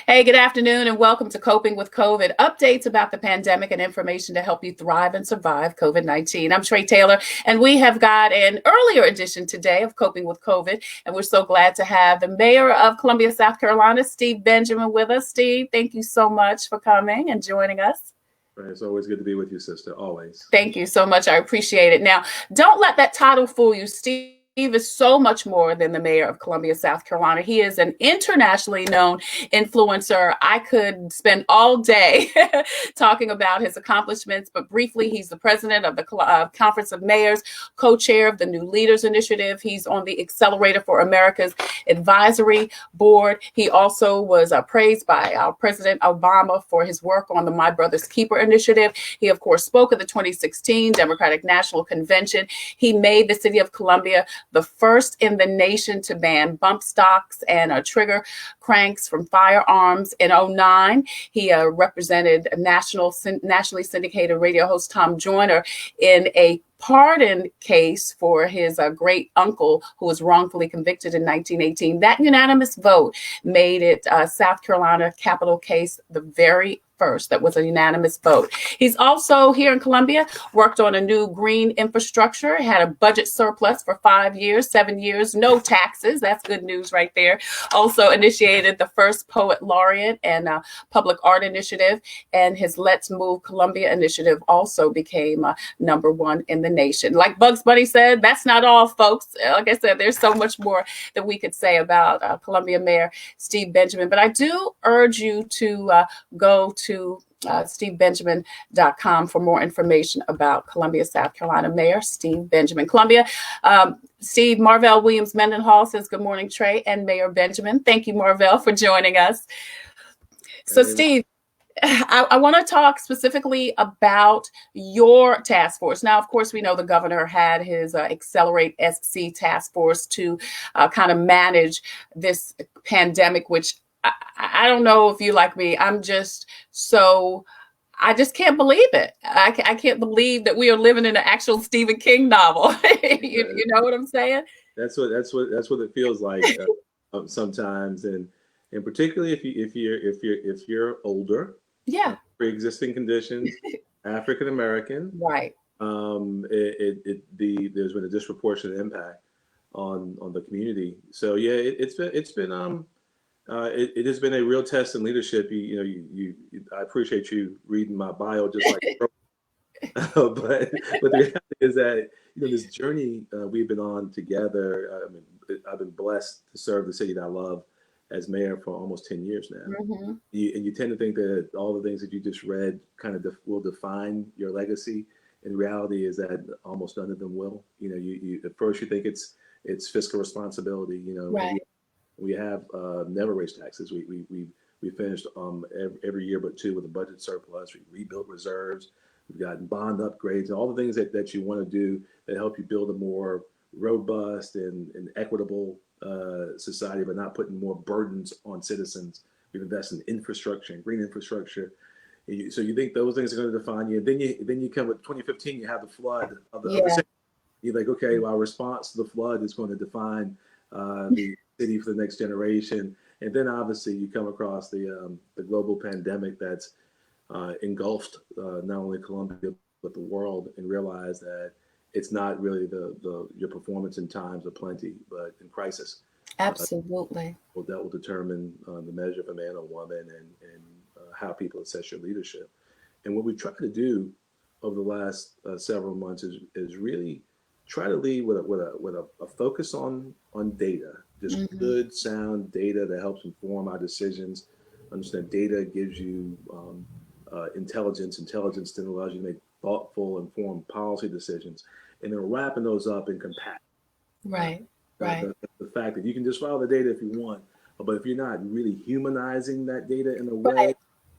Hey, good afternoon, and welcome to Coping with COVID, updates about the pandemic and information to help you thrive and survive COVID-19. I'm Tre Tailor, and we have got an earlier edition today of Coping with COVID, and we're so glad to have the mayor of Columbia, South Carolina, Steve Benjamin, with us. Steve, thank you so much for coming and joining us. It's always good to be with you, sister, always. Thank you so much. I appreciate it. Now, don't let that title fool you, Steve. Steve is so much more than the mayor of Columbia, South Carolina. He is an internationally known influencer. I could spend all day talking about his accomplishments, but briefly, he's the president of the Conference of Mayors, co-chair of the New Leaders Initiative. He's on the Accelerator for America's advisory board. He also was praised by President Obama for his work on the My Brother's Keeper initiative. He, of course, spoke at the 2016 Democratic National Convention. He made the city of Columbia the first in the nation to ban bump stocks and trigger cranks from firearms in 2009. He represented nationally syndicated radio host Tom Joyner in a pardon case for his great uncle who was wrongfully convicted in 1918. That unanimous vote made it South Carolina capital case the very first. That was a unanimous vote. He's also here in Columbia, worked on a new green infrastructure, had a budget surplus for 5 years, 7 years, no taxes. That's good news right there. Also initiated the first poet laureate and public art initiative, and his Let's Move Columbia initiative also became #1 in the nation. Like Bugs Bunny said, that's not all, folks. Like I said, there's so much more that we could say about Columbia Mayor Steve Benjamin, but I do urge you to go to stevebenjamin.com for more information about Columbia, South Carolina Mayor Steve Benjamin. Columbia, Steve, Marvell Williams Mendenhall says, good morning, Tre and Mayor Benjamin. Thank you, Marvell, for joining us. So, Steve, I want to talk specifically about your task force. Now, of course, we know the governor had his Accelerate SC task force to kind of manage this pandemic, which I don't know if you like me. I just can't believe it. I can't believe that we are living in an actual Stephen King novel. you know what I'm saying? That's what it feels like sometimes, and particularly if you're older, yeah, pre-existing conditions, African American, right? There's been a disproportionate impact on the community. So yeah, it has been a real test in leadership. I appreciate you reading my bio, just like, but the reality is that this journey we've been on together. I've been blessed to serve the city that I love as mayor for almost 10 years now. Mm-hmm. And you tend to think that all the things that you just read kind of will define your legacy. And reality is that almost none of them will. You at first you think it's fiscal responsibility. Right. We have never raised taxes. We finished every year but 2 with a budget surplus. We rebuilt reserves. We've gotten bond upgrades and all the things that you want to do that help you build a more robust and equitable society, but not putting more burdens on citizens. We've invested in infrastructure and green infrastructure. So you think those things are going to define you. Then you come with 2015. You have the flood of the city. You're like, okay, well, our response to the flood is going to define the city for the next generation. And then obviously you come across the global pandemic that's engulfed not only Columbia but the world, and realize that it's not really your performance in times of plenty, but in crisis. Absolutely. That will determine the measure of a man or woman, and how people assess your leadership. And what we try to do over the last several months is really try to lead with a focus on data, just Mm-hmm. good, sound data that helps inform our decisions. Understand data gives you intelligence. Intelligence then allows you to make thoughtful, informed policy decisions, and then wrapping those up in compact. Right. The fact that you can just follow the data if you want, but if you're not really humanizing that data in a way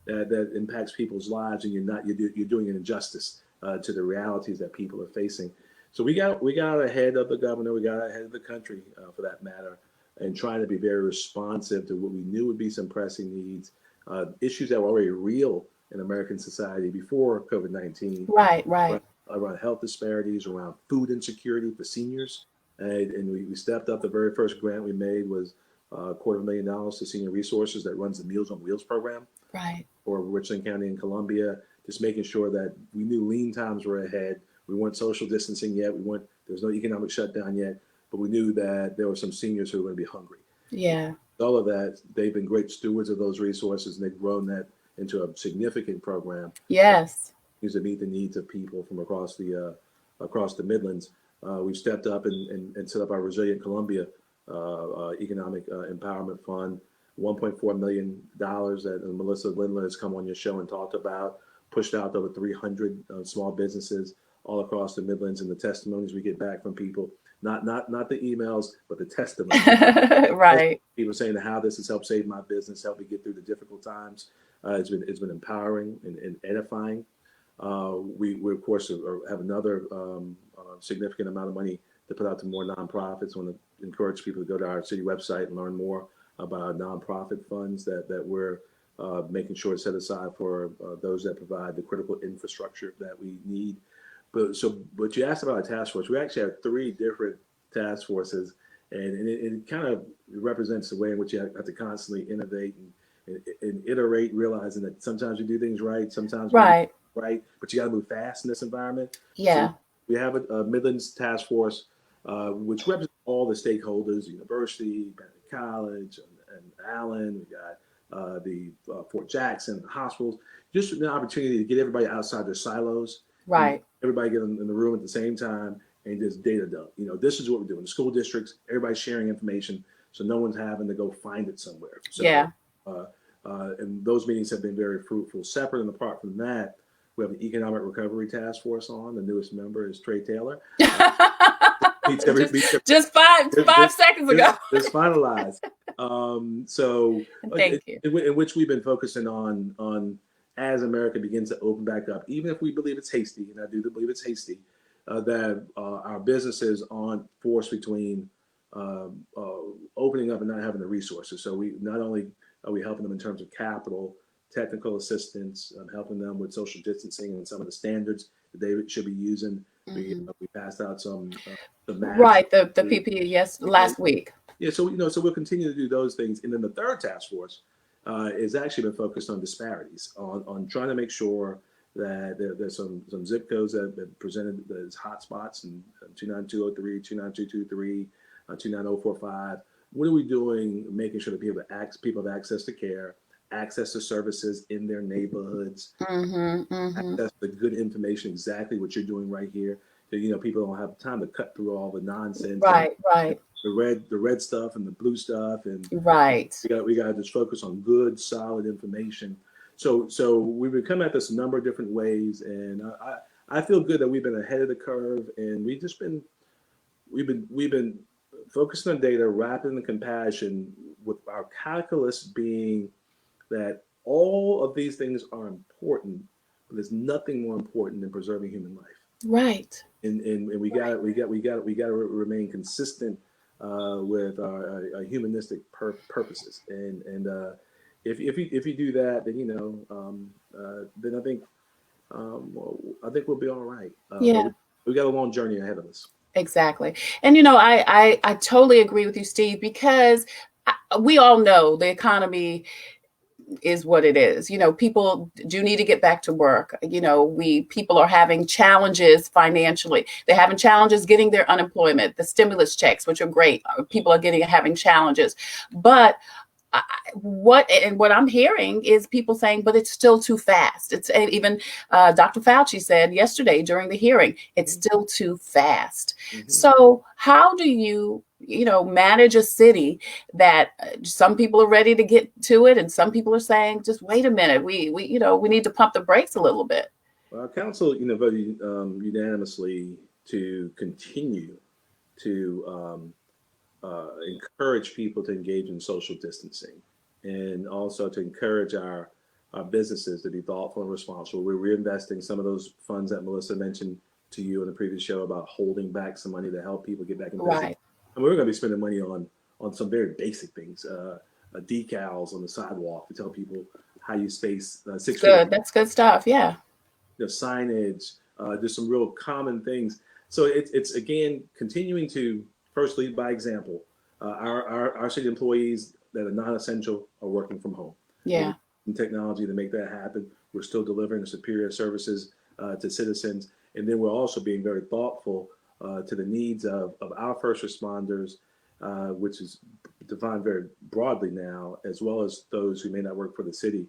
Right. that impacts people's lives, and you're doing an injustice to the realities that people are facing. So we got ahead of the governor, we got ahead of the country for that matter, and trying to be very responsive to what we knew would be some pressing needs, issues that were already real in American society before COVID-19. Right. Around health disparities, around food insecurity for seniors. And we stepped up. The very first grant we made was $250,000 to Senior Resources that runs the Meals on Wheels program Right. for Richland County and Columbia, just making sure that we knew lean times were ahead. We weren't social distancing yet. There was no economic shutdown yet, but we knew that there were some seniors who were going to be hungry. Yeah. All of that, they've been great stewards of those resources, and they've grown that into a significant program. Yes. To meet the needs of people from across the Midlands. We've stepped up and set up our Resilient Columbia Economic Empowerment Fund, $1.4 million that Melissa Lindler has come on your show and talked about, pushed out to over 300 small businesses all across the Midlands, and the testimonies we get back from people, not the emails, but the testimonies. Right. People saying how this has helped save my business, helped me get through the difficult times. It's been empowering and edifying. We of course have another significant amount of money to put out to more nonprofits. I want to encourage people to go to our city website and learn more about our nonprofit funds that we're making sure set aside for those that provide the critical infrastructure that we need. But you asked about a task force. We actually have 3 different task forces, and it kind of represents the way in which you have to constantly innovate and iterate, realizing that sometimes you do things right, sometimes right, but you got to move fast in this environment. Yeah. So we have a Midlands task force, which represents all the stakeholders: university, college, and Allen. We got the Fort Jackson, the hospitals. Just an opportunity to get everybody outside their silos. Right. Everybody get in the room at the same time and just data dump. This is what we're doing. The school districts, everybody's sharing information, so no one's having to go find it somewhere. So, yeah. And those meetings have been very fruitful. Separate and apart from that, we have an economic recovery task force on. The newest member is Tre Tailor. Just five seconds ago. It's finalized. Thank you. In which we've been focusing on as America begins to open back up, even if we believe it's hasty, and I do believe it's hasty, that our businesses aren't forced between opening up and not having the resources. So we not only are we helping them in terms of capital, technical assistance, helping them with social distancing and some of the standards that they should be using. Mm-hmm. We passed out some masks. Right, the PPE, yes, last week. Yeah, so we'll continue to do those things, and then the third task force is actually been focused on disparities, on trying to make sure that there's some zip codes that have been presented as hotspots in 29203, 29223, 29045. What are we doing, making sure that people have access to care, access to services in their neighborhoods, access to good information, exactly what you're doing right here. So, people don't have time to cut through all the nonsense. Right. The red stuff and the blue stuff, and right. We got to just focus on good, solid information. So we've been coming at this a number of different ways, and I feel good that we've been ahead of the curve, and we've been focusing on data, rapid and compassion, with our calculus being that all of these things are important, but there's nothing more important than preserving human life. Right. And we got to remain consistent with our humanistic purposes. And if you do that, then then I think we'll be all right. Yeah. We got a long journey ahead of us. Exactly. And I totally agree with you, Steve, because we all know the economy is what it is. People do need to get back to work. People are having challenges financially. They're having challenges getting their unemployment, the stimulus checks, which are great. People are having challenges. But what I'm hearing is people saying, but it's still too fast. It's even Dr. Fauci said yesterday during the hearing, it's still too fast. Mm-hmm. So how do you manage a city that some people are ready to get to it, and some people are saying, just wait a minute, we need to pump the brakes a little bit? Well, our council, voted unanimously to continue to encourage people to engage in social distancing, and also to encourage our businesses to be thoughtful and responsible. We're reinvesting some of those funds that Melissa mentioned to you in the previous show about holding back some money to help people get back in business. Right. And we're going to be spending money on some very basic things, decals on the sidewalk to tell people how you space 6 feet. Good. That's good stuff. Yeah. Signage, there's some real common things. So it's again continuing to first lead by example, Our city employees that are non-essential are working from home. Yeah. Technology to make that happen. We're still delivering superior services to citizens, and then we're also being very thoughtful to the needs of our first responders, which is defined very broadly now, as well as those who may not work for the city.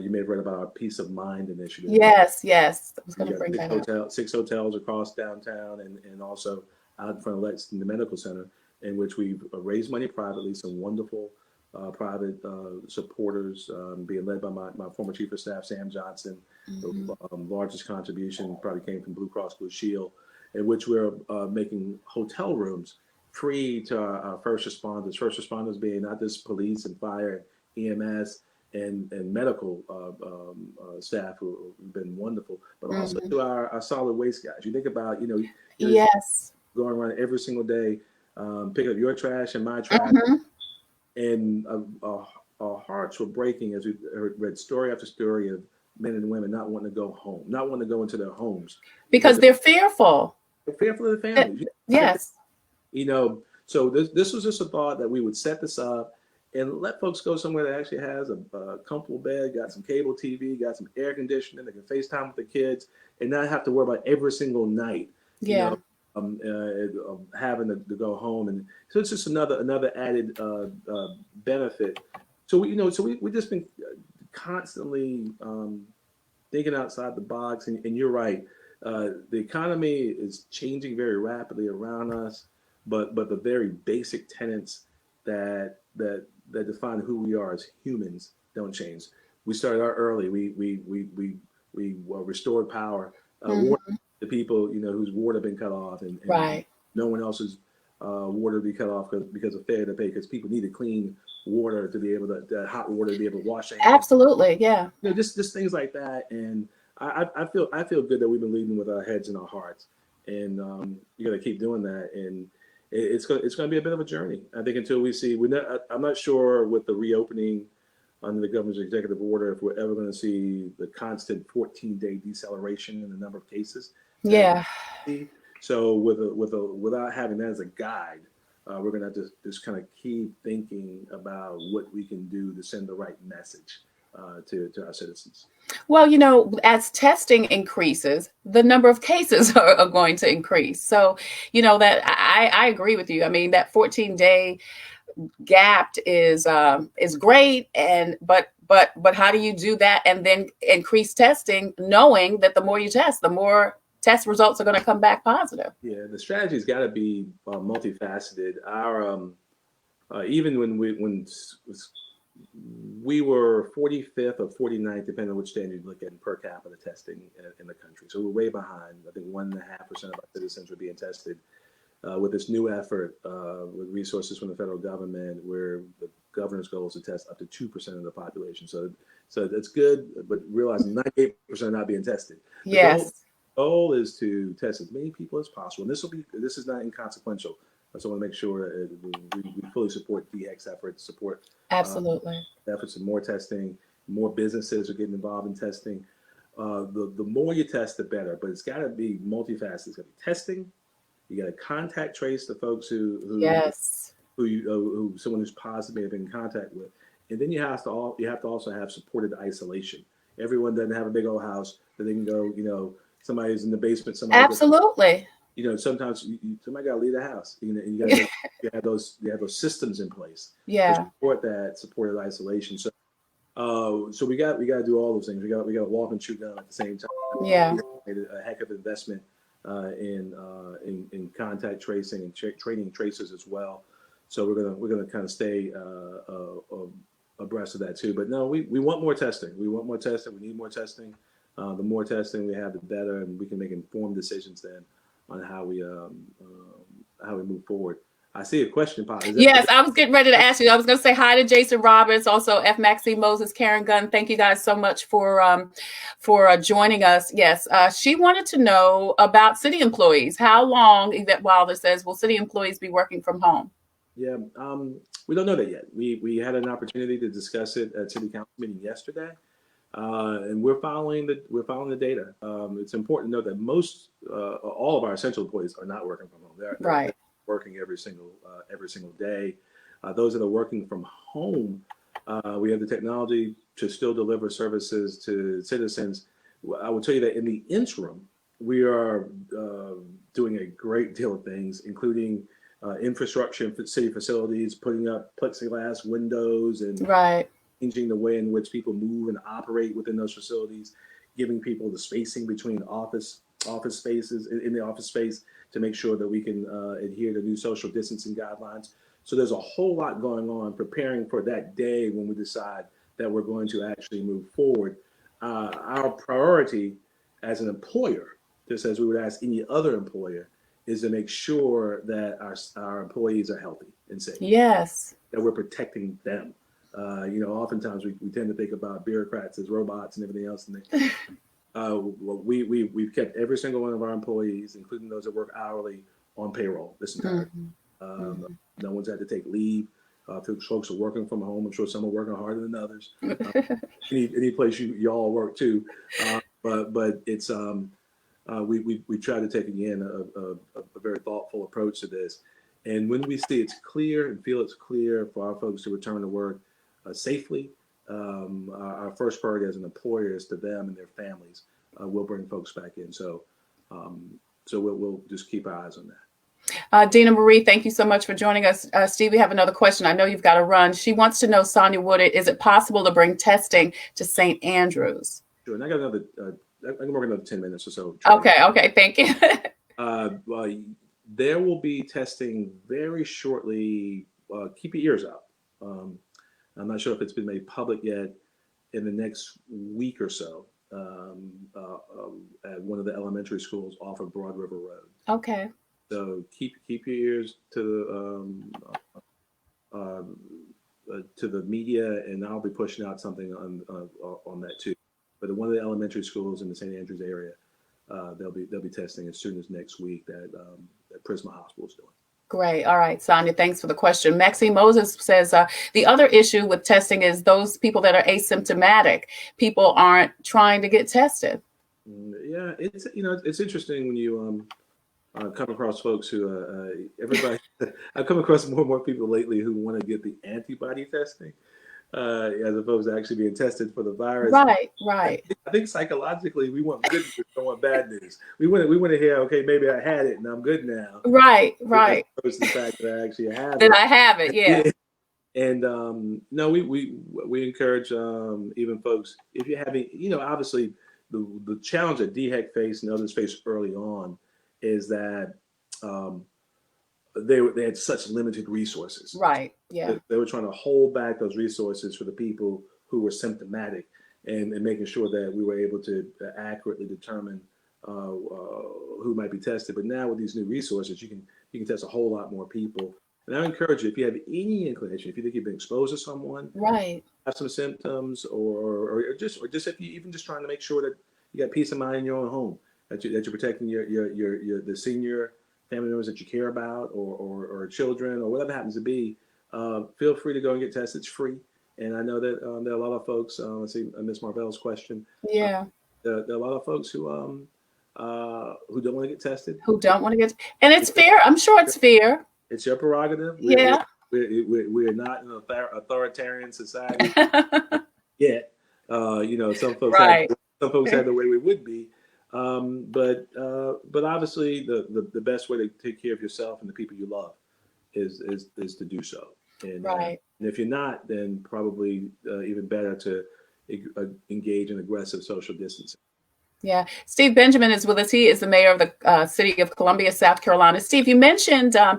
You may have read about our Peace of Mind initiative. Yes, yes. I was We going to got bring that up. six hotels across downtown and also out in front of Lexington, the medical center, in which we've raised money privately, some wonderful private supporters, being led by my former chief of staff, Sam Johnson. Hmm. The largest contribution probably came from Blue Cross Blue Shield, in which we're making hotel rooms free to our first responders being not just police and fire, EMS, and medical staff who have been wonderful, but also Hmm. to our solid waste guys. You think about, Yes. going around every single day, picking up your trash and my trash, Hmm. and our hearts were breaking as we read story after story of men and women not wanting to go home, not wanting to go into their homes because Because they're fearful. they're fearful of their families. Yes. So this was just a thought that we would set this up and let folks go somewhere that actually has a comfortable bed, got some cable TV, got some air conditioning, they can FaceTime with the kids, and not have to worry about every single night, you know, Yeah. having to go home. And so it's just another added benefit. So we just been constantly thinking outside the box. And you're right, the economy is changing very rapidly around us, but the very basic tenets that define who we are as humans don't change. We started out early. We restored power, water Hmm. to people whose water had been cut off, and Right. no one else's water be cut off because of failure to pay, because people needed clean water to be able to hot water to be able to wash their hands. Absolutely. Yeah. Just things like that. And I feel good that we've been leading with our heads and our hearts, and you got to keep doing that. And it's going to be a bit of a journey, I think, until we see. I'm not sure with the reopening under the governor's executive order if we're ever going to see the constant 14-day deceleration in the number of cases that Yeah. we see. So without having that as a guide, we're going to have to just kind of keep thinking about what we can do to send the right message to our citizens. Well, as testing increases, the number of cases are going to increase. So, that I agree with you. I mean, that 14-day gap is great, and but how do you do that and then increase testing, knowing that the more you test, the more test results are going to come back positive? Yeah, the strategy's got to be multifaceted. Our even when we were 45th or 49th, depending on which standard you look at, in per capita testing in the country. So we're way behind. I think 1.5% of our citizens are being tested. With this new effort, with resources from the federal government, where the governor's goal is to test up to 2% of the population. So that's good, but realizing 98% are not being tested. The Yes. goal is to test as many people as possible, and this is not inconsequential. So I want to make sure we fully support DHEC's efforts, support uh, Absolutely. efforts of more testing. More businesses are getting involved in testing. The more you test, the better. But it's got to be multifaceted. It's got to be testing. You got to contact trace the folks Yes. who someone who's positive may have been in contact with, and then you have to also have supported isolation. Everyone doesn't have a big old house that they can go. Somebody's in the basement. Absolutely. Sometimes somebody got to leave the house. And you got to you have those systems in place to Yeah. support that supported isolation. So we got to do all those things. We got to walk and chew gum at the same time. Yeah. We made a heck of investment in contact tracing and training tracers as well. So we're gonna kind of stay abreast of that too. But no, we want more testing. We want more testing. We need more testing. The more testing we have, the better, and we can make informed decisions then on how we move forward. I see a question pop. Yes, I was getting ready to ask you. I was going to say hi to Jason Roberts, also F. Maxine Moses, Karen Gunn. Thank you guys so much for joining us. Yes, she wanted to know about city employees. How long, Yvette Wilder says, will city employees be working from home? Yeah, we don't know that yet. We had an opportunity to discuss it at city council meeting yesterday, and we're following the data. It's important to know that all of our essential employees are not working from home. They're Right. working every single day. Those that are working from home, we have the technology to still deliver services to citizens. I will tell you that in the interim, we are doing a great deal of things, including infrastructure for city facilities, putting up plexiglass windows and Right. changing the way in which people move and operate within those facilities, giving people the spacing between office spaces in the office space to make sure that we can adhere to new social distancing guidelines. So there's a whole lot going on, preparing for that day when we decide that we're going to actually move forward. Our priority as an employer, just as we would ask any other employer, is to make sure that our employees are healthy and safe. Yes. That we're protecting them. Oftentimes we tend to think about bureaucrats as robots and everything else. And we've kept every single one of our employees, including those that work hourly, on payroll this entire time. No one's had to take leave. Folks are working from home. I'm sure some are working harder than others. Any place you all work too, but it's we try to take again a very thoughtful approach to this. And when we see it's clear and feel it's clear for our folks to return to work safely, our first priority as an employer is to them and their families. We'll bring folks back in. So we'll just keep our eyes on that. Dina Marie, thank you so much for joining us. Steve, we have another question. I know you've got to run. She wants to know, Sonia Woodard, is it possible to bring testing to St. Andrews? Sure. And I got another, I can work another 10 minutes or so. Okay. Thank you. Well, there will be testing very shortly. Keep your ears out. I'm not sure if it's been made public yet. In the next week or so, at one of the elementary schools off of Broad River Road. Okay. So keep your ears to the media, and I'll be pushing out something on that too. But at one of the elementary schools in the St. Andrews area, they'll be testing as soon as next week that Prisma Hospital is doing. Great. All right, Sonia, thanks for the question. Maxine Moses says the other issue with testing is those people that are asymptomatic. People aren't trying to get tested. Yeah, it's interesting when you come across folks who everybody. I've come across more and more people lately who want to get the antibody testing as opposed to actually being tested for the virus. Right. I think psychologically we want good news, don't want bad news. We want to hear, okay, maybe I had it and I'm good now. Right. As opposed to the fact that I actually have that it. I have it, yeah. And no, we encourage even folks, if you're having, obviously the challenge that DHEC faced and others faced early on is that they had such limited resources. Right. Yeah. They were trying to hold back those resources for the people who were symptomatic, and making sure that we were able to accurately determine who might be tested. But now with these new resources, you can test a whole lot more people. And I encourage you, if you have any inclination, if you think you've been exposed to someone, right, have some symptoms, or just if you even just trying to make sure that you got peace of mind in your own home, that you're protecting the senior family members that you care about, or children, or whatever it happens to be, feel free to go and get tested. It's free. And I know that there are a lot of folks. Let's see, Miss Marvell's question. Yeah, there are a lot of folks who don't want to get tested. Who don't want to get, and it's fair. I'm sure it's fair. It's your prerogative. Yeah, we're not an authoritarian society yet. Some folks right. have the way we would be. But obviously the best way to take care of yourself and the people you love is to do so. And, right. And if you're not, then probably even better to engage in aggressive social distancing. Yeah. Steve Benjamin is with us. He is the mayor of the city of Columbia, South Carolina. Steve, you mentioned, I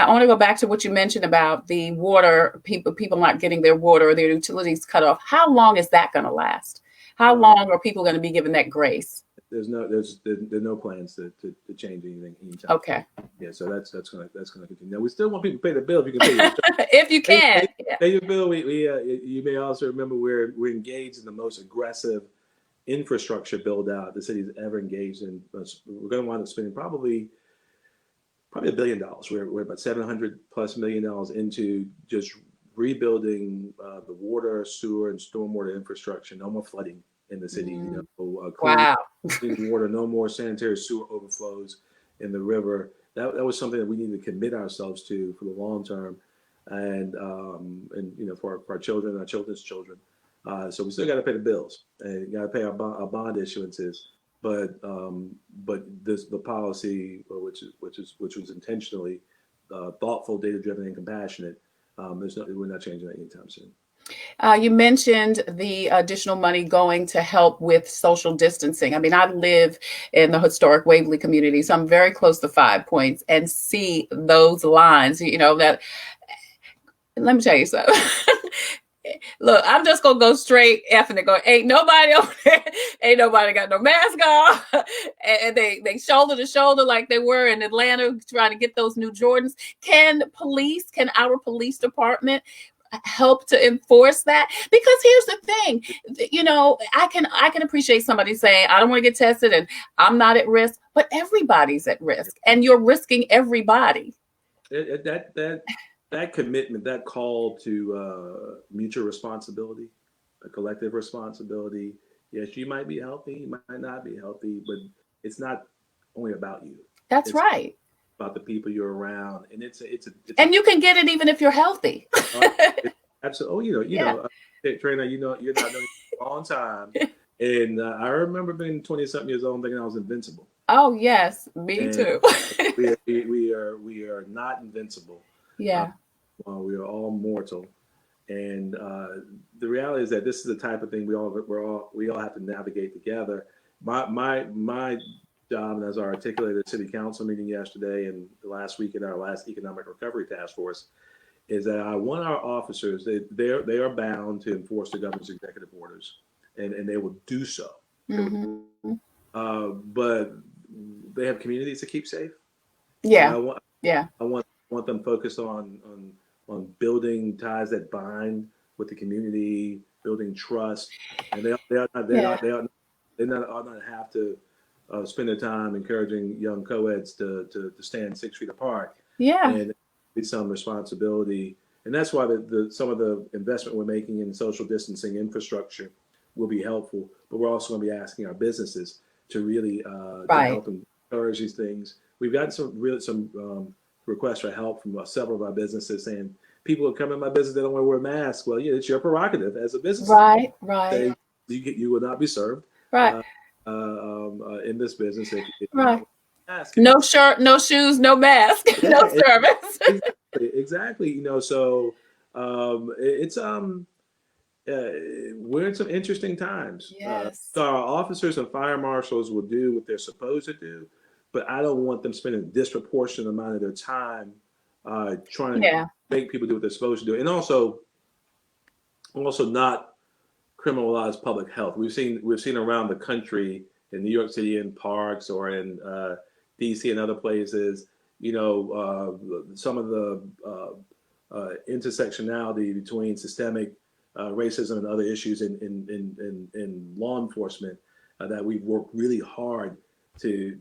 want to go back to what you mentioned about the water, people not getting their water or their utilities cut off. How long is that going to last? How long are people going to be given that grace? There's no plans to change anything anytime. Okay. Yeah, so that's gonna continue. Now we still want people to pay the bill if you can pay it. If you can. Pay your bill. You may also remember we're engaged in the most aggressive infrastructure build out the city's ever engaged in. We're going to wind up spending probably $1 billion. We're about $700+ million into just rebuilding the water, sewer, and stormwater infrastructure. No more flooding in the city. Wow. Clean water. No more sanitary sewer overflows in the river. that was something that we need to commit ourselves to for the long term, and for our children and our children's children. So we still got to pay the bills and got to pay our bond issuances, but the policy, which was intentionally thoughtful, data driven, and compassionate. We're not changing that anytime soon. You mentioned the additional money going to help with social distancing. I mean, I live in the historic Waverly community, so I'm very close to 5 Points and see those lines, that. Let me tell you something. Look, I'm just gonna go straight effing it. Go, ain't nobody over there, ain't nobody got no mask on, and they shoulder to shoulder like they were in Atlanta trying to get those new Jordans. Can our police department help to enforce that? Because here's the thing, I can appreciate somebody saying, I don't want to get tested and I'm not at risk, but everybody's at risk, and you're risking everybody. That commitment, that call to mutual responsibility, a collective responsibility. Yes, you might be healthy, you might not be healthy, but it's not only about you. That's right. About the people you're around, and and you can get it even if you're healthy. Absolutely. Trina, you're not doing it a long time, and I remember being 20-something years old and thinking I was invincible. Oh yes, me too. we are not invincible. Yeah. We are all mortal, and the reality is that this is the type of thing we all have to navigate together. My job, and as I articulated at City Council meeting yesterday and last week in our last Economic Recovery Task Force, is that I want our officers. They are bound to enforce the governor's executive orders, and they will do so. Mm-hmm. But they have communities to keep safe. Yeah. I want them focused on building ties that bind with the community, building trust, and they ought not have to spend their time encouraging young co-eds to stand 6 feet apart. Yeah, and it's some responsibility, and that's why some of the investment we're making in social distancing infrastructure will be helpful. But we're also going to be asking our businesses to really to help encourage these things. We've gotten some requests for help from several of our businesses saying people who come in my business, they don't want to wear a mask. Well, it's your prerogative as a business. Right. You will not be served. Right. In this business, if right. No shirt, no shoes, no mask, no service. Exactly. So it's we're in some interesting times. Yes. So our officers and fire marshals will do what they're supposed to do, but I don't want them spending a disproportionate amount of their time trying to make people do what they're supposed to do, and also not criminalize public health. We've seen around the country in New York City in parks or in DC and other places, some of the intersectionality between systemic racism and other issues in law enforcement that we've worked really hard to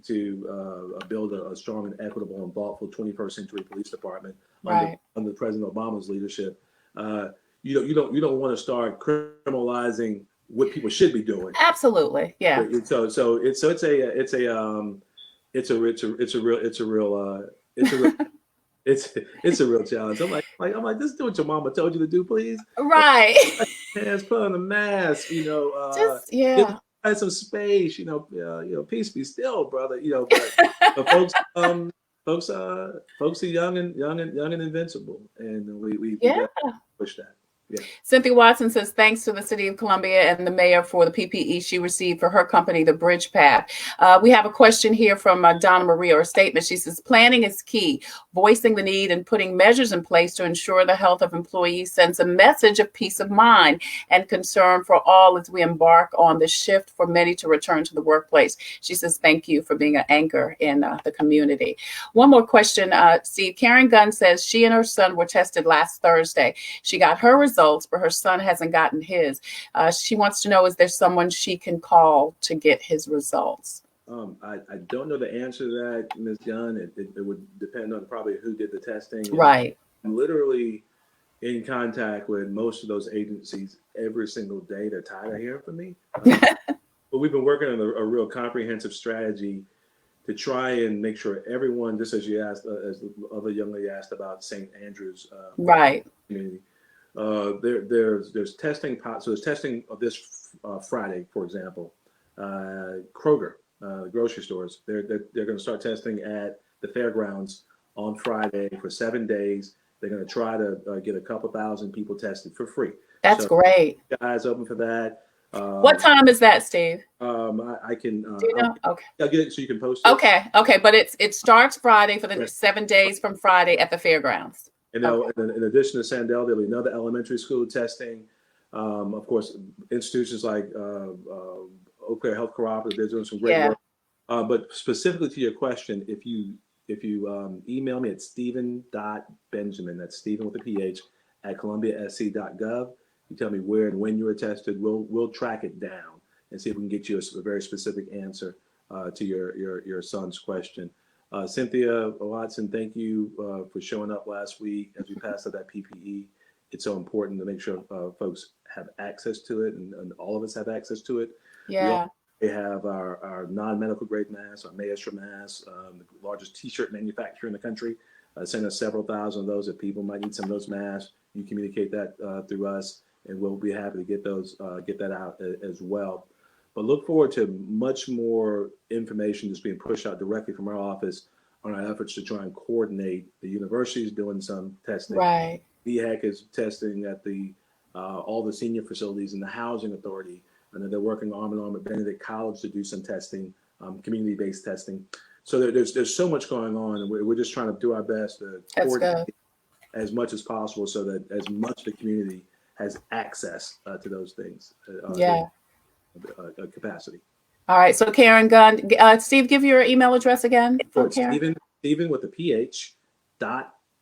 build a strong and equitable and thoughtful 21st century police department under President Obama's leadership. You don't want to start criminalizing what people should be doing. Absolutely, yeah. So it's a real challenge. I'm like, this is what your mama told you to do, please. Right. Hands, put on a mask. Find some space. Peace be still, brother. But folks are young and invincible, and we push that. Yeah. Cynthia Watson says, thanks to the City of Columbia and the mayor for the PPE she received for her company, The Bridge Path. We have a question here from Donna Maria, or a statement. She says, planning is key. Voicing the need and putting measures in place to ensure the health of employees sends a message of peace of mind and concern for all as we embark on the shift for many to return to the workplace. She says, thank you for being an anchor in the community. One more question, Steve. Karen Gunn says she and her son were tested last Thursday. She got her results, but her son hasn't gotten his. She wants to know, is there someone she can call to get his results? I don't know the answer to that, Ms. Gunn. It would depend on probably who did the testing. Right. I'm literally in contact with most of those agencies every single day. They're tired of hearing from me. But we've been working on a real comprehensive strategy to try and make sure everyone, just as you asked, as the other young lady asked about St. Andrew's Right. community, there's testing. So there's testing of this Friday, for example. Kroger, grocery stores, they're going to start testing at the fairgrounds on Friday for 7 days. They're going to try to get a couple thousand people tested for free. That's So great. guys open for that. What time is that, Steve? I can. Do you know? Okay. I'll get it so you can post it. Okay. Okay. But it starts Friday for the next 7 days from Friday at the fairgrounds. And in addition to Sandell, there'll be another elementary school testing. Of course, institutions like Eau Claire Health Cooperative, they're doing some great work. But specifically to your question, if you email me at Stephen.Benjamin, that's Stephen with a PH, at columbiasc.gov, you tell me where and when you were tested, we'll track it down and see if we can get you a very specific answer to your son's question. Cynthia Watson, thank you for showing up last week as we passed out that PPE. It's so important to make sure folks have access to it, and all of us have access to it. Yeah. We have our non-medical grade masks, our Maestra masks, the largest T-shirt manufacturer in the country. Send us several thousand of those. If people might need some of those masks, you communicate that through us, and we'll be happy to get that out as well. But look forward to much more information just being pushed out directly from our office on our efforts to try and coordinate. The university is doing some testing. Right. VHEC is testing at all the senior facilities and the housing authority. And they're working arm in arm with Benedict College to do some testing, community-based testing. So there's so much going on, and we're just trying to do our best to coordinate as much as possible so that as much of the community has access to those things. Capacity. All right. So Karen Gunn, Steve, give your email address again for Karen. Stephen with a PH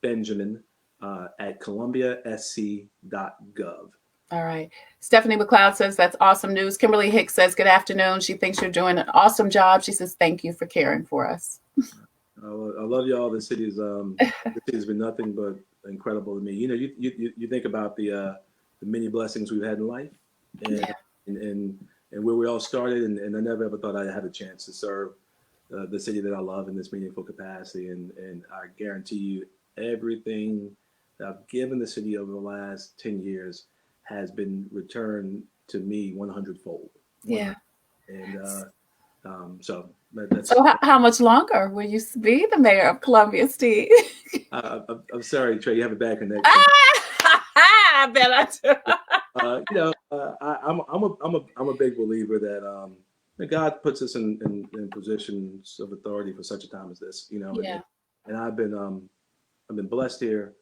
.Benjamin at columbiasc.gov. All right. Stephanie McLeod says that's awesome news. Kimberly Hicks says good afternoon. She thinks you're doing an awesome job. She says thank you for caring for us. I love y'all. The city's been nothing but incredible to me. You know, you think about the many blessings we've had in life, and where we all started, and I never ever thought I'd have a chance to serve the city that I love in this meaningful capacity. And I guarantee you, everything that I've given the city over the last 10 years has been returned to me 100-fold. Yeah. And so how much longer will you be the mayor of Columbia, Steve? I'm sorry, Trey, you have a bad connection. I bet I do. I'm a big believer that God puts us in positions of authority for such a time as this. You know, and I've been blessed here.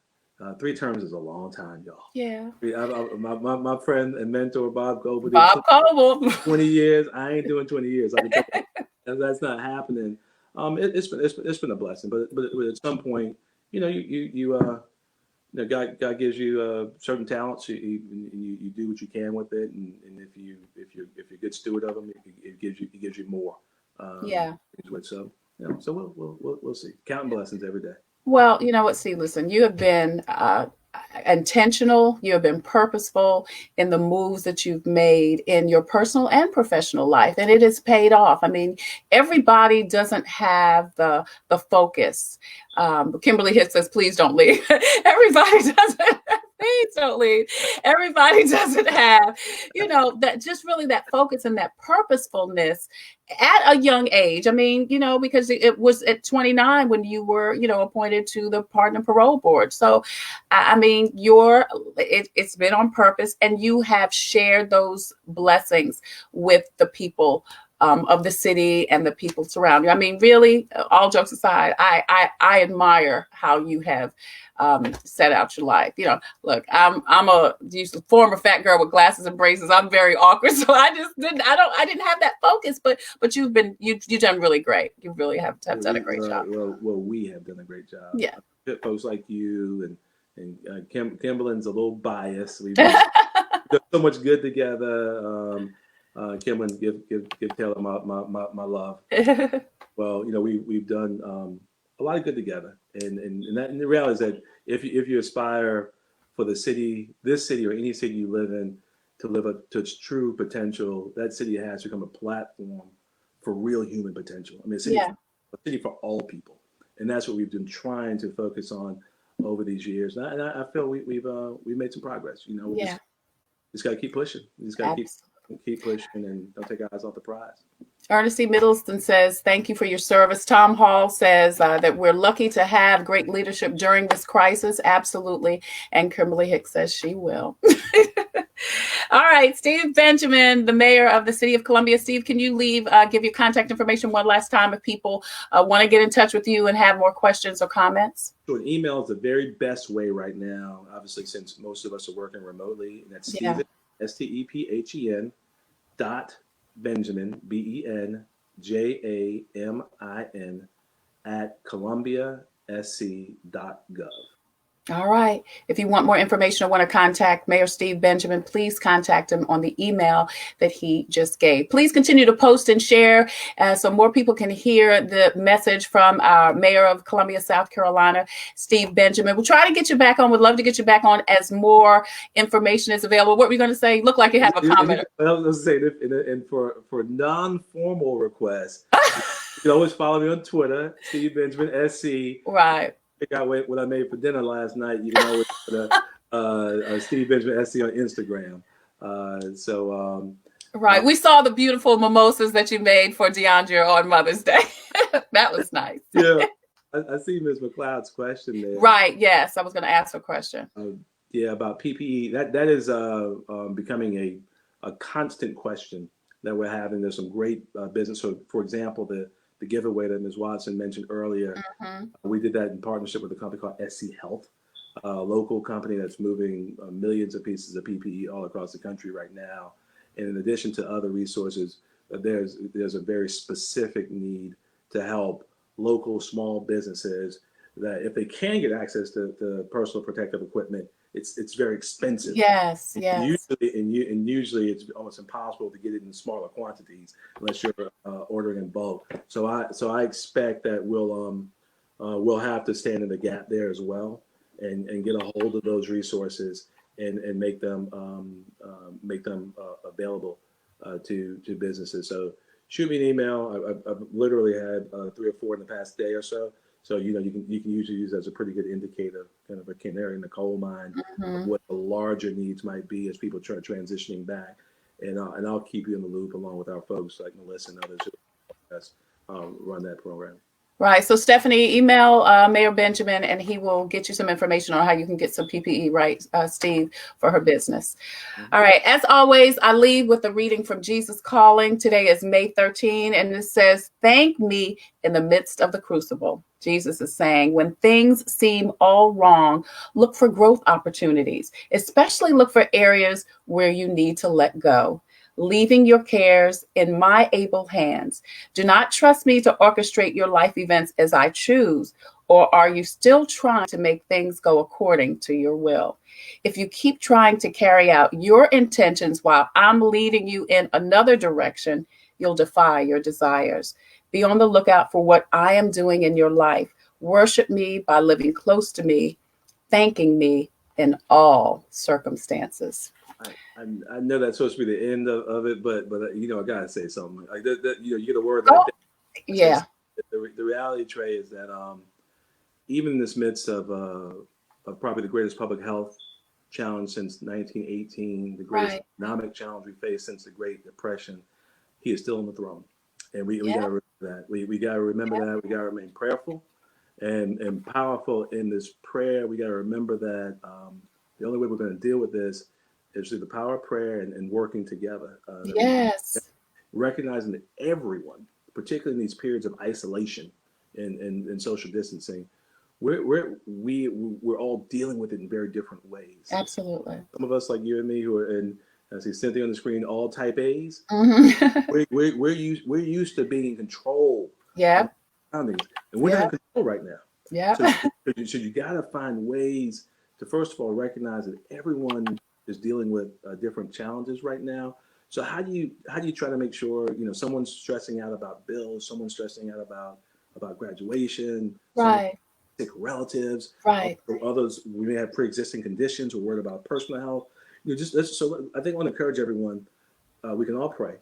3 terms is a long time, y'all. Yeah. My friend and mentor Bob Goble. 20 years. I ain't doing 20 years. That's not happening. It's been a blessing, but at some point, you know, God gives you certain talents. You do what you can with it, and if you're a good steward of them, it gives you more. So we'll see. Counting blessings every day. Well, you know what, Steve, listen, you have been intentional, you have been purposeful in the moves that you've made in your personal and professional life, and it has paid off. I mean, everybody doesn't have the focus. Kimberly Hicks says, please don't leave. Everybody doesn't. Please don't leave. Everybody doesn't have, that just really that focus and that purposefulness at a young age. I mean, because it was at 29 when you were, appointed to the Pardon and Parole Board. So, I mean, it's been on purpose, and you have shared those blessings with the people of the city and the people surrounding you. I mean, really, all jokes aside, I admire how you have set out your life. Look, I'm a former fat girl with glasses and braces. I'm very awkward, so I didn't have that focus. But you've done really great. You really have done a great job. Well, we have done a great job. Yeah, folks like you and Kimberly's a little biased. We've done so much good together. Kimberly, give Taylor my love. Well, we've done a lot of good together, and the reality is that if you aspire for this city or any city you live in to live up to its true potential, that city has to become a platform for real human potential. I mean, a city for all people, and that's what we've been trying to focus on over these years. And I feel we've made some progress. You know, we just got to keep pushing. We just got to keep pushing and don't take our eyes off the prize. Ernest E. Middleton says, thank you for your service. Tom Hall says that we're lucky to have great leadership during this crisis. Absolutely. And Kimberly Hicks says she will. All right, Steve Benjamin, the mayor of the city of Columbia. Steve, can you give your contact information one last time if people want to get in touch with you and have more questions or comments? So an email is the very best way right now, obviously, since most of us are working remotely. And that's Stephen, STEPHEN .Benjamin, BENJAMIN at columbiasc.gov. All right. If you want more information or want to contact Mayor Steve Benjamin, please contact him on the email that he just gave. Please continue to post and share so more people can hear the message from our mayor of Columbia, South Carolina, Steve Benjamin. We'll try to get you back on. We'd love to get you back on as more information is available. What were you going to say? You look like you have a comment. I was going to say, and for non-formal requests, you can always follow me on Twitter, Steve Benjamin, SC. Right. Pick out what I made for dinner last night. You can always put Steve Benjamin SC on Instagram. Right. We saw the beautiful mimosas that you made for DeAndre on Mother's Day. That was nice. Yeah. I see Ms. McLeod's question there. Right. Yes. I was going to ask a question. About PPE. That is becoming a constant question that we're having. There's some great business. So, for example, the giveaway that Ms. Watson mentioned earlier, we did that in partnership with a company called SC Health, a local company that's moving millions of pieces of PPE all across the country right now. And in addition to other resources, there's a very specific need to help local small businesses that if they can get access to personal protective equipment, it's very expensive. Yes. Usually it's almost impossible to get it in smaller quantities unless you're ordering in bulk. So I expect that we'll have to stand in the gap there as well and get a hold of those resources and make them available to businesses. So shoot me an email. I've literally had 3 or 4 in the past day or so. So, you can usually use that as a pretty good indicator, kind of a canary in the coal mine of what the larger needs might be as people try transitioning back. And I'll keep you in the loop along with our folks like Melissa and others who run that program. Right. So Stephanie, email Mayor Benjamin and he will get you some information on how you can get some PPE, right, Steve, for her business. All right. As always, I leave with a reading from Jesus Calling. Today is May 13, and it says, "Thank me in the midst of the crucible." Jesus is saying, when things seem all wrong, look for growth opportunities, especially look for areas where you need to let go. Leaving your cares in my able hands. Do not trust me to orchestrate your life events as I choose, or are you still trying to make things go according to your will? If you keep trying to carry out your intentions while I'm leading you in another direction, you'll defy your desires. Be on the lookout for what I am doing in your life. Worship me by living close to me, thanking me in all circumstances. I know that's supposed to be the end of it, but I gotta say something. Like you get a word like that. Yeah. The reality, Trey, is that even in this midst of probably the greatest public health challenge since 1918, the greatest economic challenge we faced since the Great Depression, he is still on the throne, and we gotta remember that. We gotta remember that. We gotta remain prayerful and powerful in this prayer. We gotta remember that the only way we're going to deal with this is through the power of prayer and working together. Recognizing that everyone, particularly in these periods of isolation and social distancing, we're all dealing with it in very different ways. Absolutely. Some of us, like you and me, who are in, I see Cynthia on the screen, all type A's. We're used to being in control. Yeah. And we're not in control right now. Yeah. So you got to find ways to, first of all, recognize that everyone is dealing with different challenges right now. So how do you try to make sure, someone's stressing out about bills, someone's stressing out about graduation, sick relatives, others, we may have pre-existing conditions, we're worried about personal health. So I think I want to encourage everyone, we can all pray.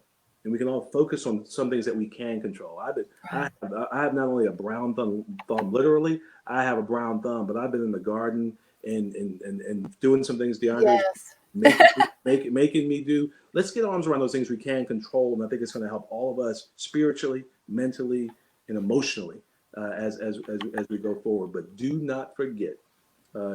and we can all focus on some things that we can control. I have not only a brown thumb literally, I have a brown thumb, but I've been in the garden and doing some things DeAndre's Yes. making me do. Let's get arms around those things we can control, and I think it's going to help all of us spiritually, mentally, and emotionally as we go forward. But do not forget,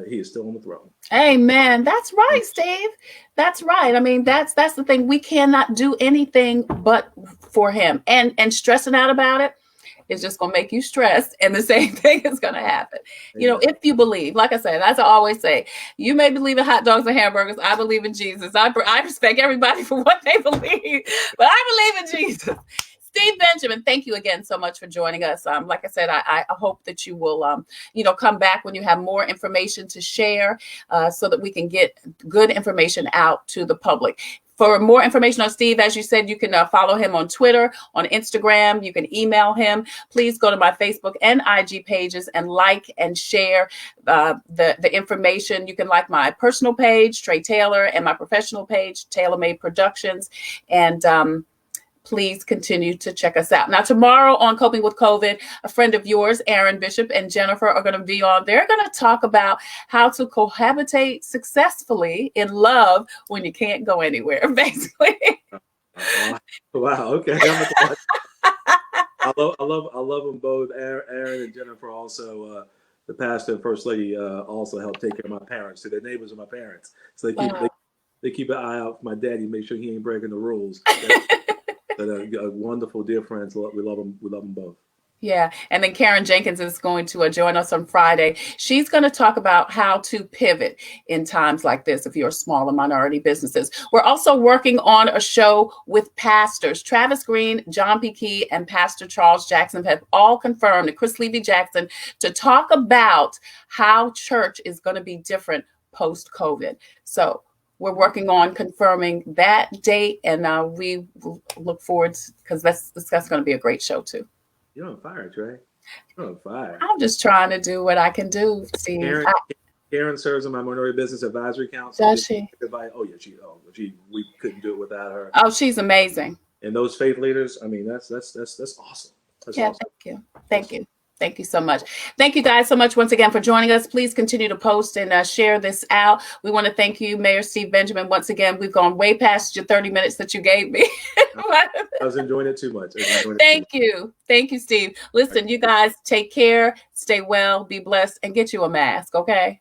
he is still on the throne. Amen. That's right, Steve. That's right. I mean, that's the thing. We cannot do anything but for him. And stressing out about it is just going to make you stressed. And the same thing is going to happen. Amen. You know, if you believe, like I said, as I always say, you may believe in hot dogs and hamburgers. I believe in Jesus. I respect everybody for what they believe, but I believe in Jesus. Steve Benjamin, thank you again so much for joining us. Like I said, I hope that you will, come back when you have more information to share so that we can get good information out to the public. For more information on Steve, as you said, you can follow him on Twitter, on Instagram. You can email him. Please go to my Facebook and IG pages and like and share the information. You can like my personal page, Tre Tailor, and my professional page, Tailor Made Productions. And please continue to check us out. Now, tomorrow on Coping with COVID, a friend of yours, Aaron Bishop and Jennifer, are going to be on. They're going to talk about how to cohabitate successfully in love when you can't go anywhere, basically. Wow. Okay. I love them both. Aaron and Jennifer also. The pastor and first lady also help take care of my parents. So they're neighbors of my parents. So they keep an eye out for my daddy, make sure he ain't breaking the rules. But a wonderful dear friends. We love them. We love them both. Yeah. And then Karen Jenkins is going to join us on Friday. She's going to talk about how to pivot in times like this if you're smaller minority businesses. We're also working on a show with pastors. Travis Green, John P. Key, and Pastor Charles Jackson have all confirmed, and Chris Levy Jackson, to talk about how church is going to be different post-COVID. So we're working on confirming that date, and we look forward to, because that's going to be a great show too. You're on fire, Tre. You're on fire. I'm just trying to do what I can do, Steve. Karen serves on my Minority Business Advisory Council. Does she? Oh yeah, we couldn't do it without her. Oh, she's amazing. And those faith leaders, I mean, that's awesome. That's yeah, awesome. Thank you. Thank you so much. Thank you guys so much once again for joining us. Please continue to post and share this out. We want to thank you, Mayor Steve Benjamin. Once again, we've gone way past your 30 minutes that you gave me. I was enjoying it too much. Thank you. Thank you, Steve. Listen, you guys take care, stay well, be blessed, and get you a mask, okay?